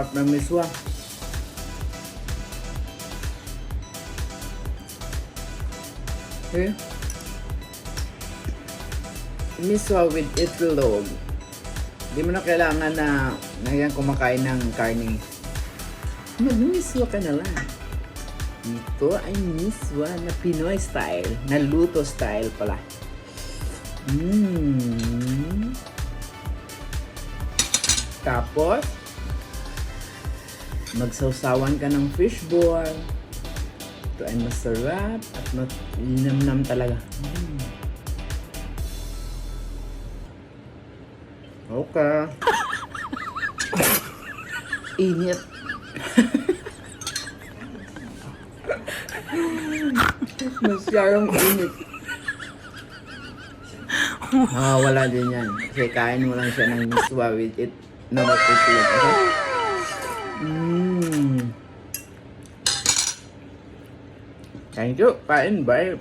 Sarap ng miswa. Okay. Miswa with itlog. Di mo na kailangan na ngayon kumakain ng karne. Mag-miswa ka na lang. Ito ay miswa na Pinoy style, na luto style pala. Tapos, magsawsawan ka ng fishball. Ito ay masarap at linamnam talaga. Okay. Init. Masyadong init. Wala din yan. Kasi kain mo lang siya ng miswa with it. Na matutuloy. Okay? Thank you. Kain. Bye.